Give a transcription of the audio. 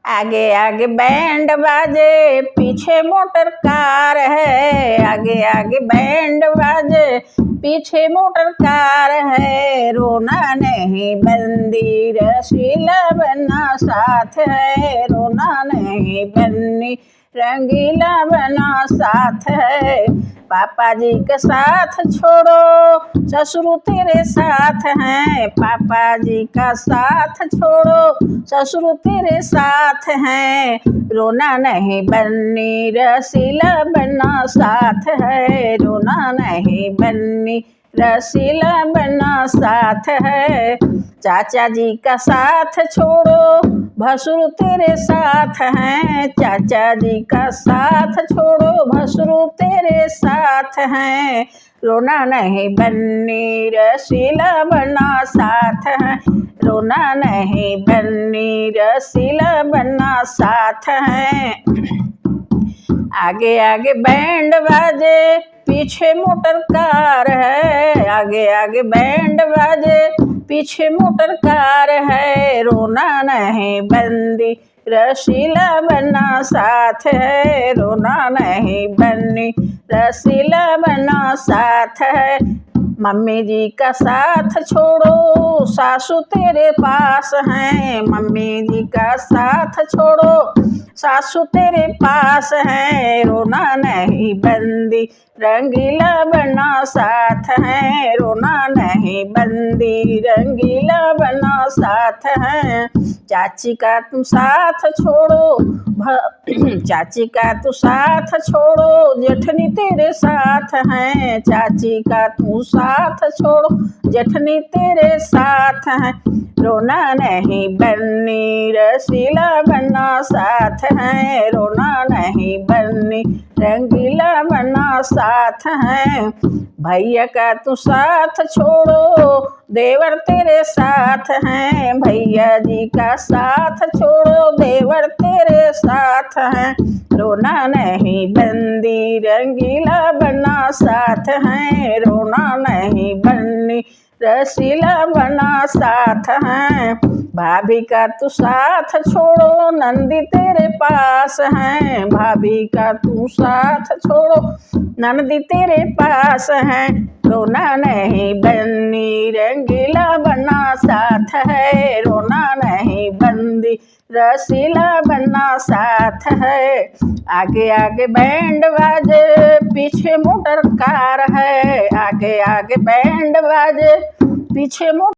आगे आगे बैंड बाजे पीछे मोटर कार है। आगे आगे बैंड बाजे पीछे मोटर कार है। रोना नहीं बंदी रसीला बना साथ है। रोना नहीं बन्नी रंगीला बना साथ है। पापा जी का साथ छोड़ो ससुर तेरे साथ हैं। पापा जी का साथ छोड़ो ससुर तेरे साथ हैं। रोना नहीं बन्नी रसीला बना साथ है। रोना नहीं बन्नी रसीला बना साथ है। चाचा जी का साथ छोड़ो भसुर तेरे साथ हैं। चाचा जी का साथ छोड़ो भसुर तेरे साथ हैं। रोना नहीं बन्नी रसीला बना साथ है। रोना नहीं बन्नी रसीला बना साथ है। आगे आगे बैंड बाजे पीछे मोटर कार है। आगे आगे बैंड बाजे पीछे मोटर कार है। रोना नहीं बंदी रसीला बना साथ है। रोना नहीं बन्नी रसीला बना साथ है। मम्मी जी का साथ छोड़ो सासू तेरे पास हैं। मम्मी जी का साथ छोड़ो सासू तेरे पास है। रोना नहीं बंदी रंगीला बना साथ है। रोना नहीं बंदी रंगीला बना साथ है। चाची का तुम साथ छोड़ो चाची का तू साथ छोड़ो जेठनी तेरे साथ हैं। चाची का तू साथ छोड़ो जेठनी तेरे साथ हैं। रोना नहीं बन्नी रसीला बना साथ है। रोना नहीं बन्नी रंगीला बना साथ है। भैया का तू साथ छोड़ो देवर तेरे साथ हैं। भैया जी का साथ छोड़ो देवर तेरे साथ हैं। रोना नहीं बंदी रंगीला बना साथ है। रोना नहीं बन्नी रसीला बना साथ हैं। भाभी का तू साथ छोड़ो नंदी तेरे पास हैं। भाभी का तू साथ छोड़ो नंदी तेरे पास हैं। रोना नहीं बन्नी रंगीला बना साथ है। रोना नहीं बंदी रसीला बना साथ है। आगे आगे बैंड बाजे पीछे मोटर कार है। आगे आगे बैंड बाजे पीछे मोटर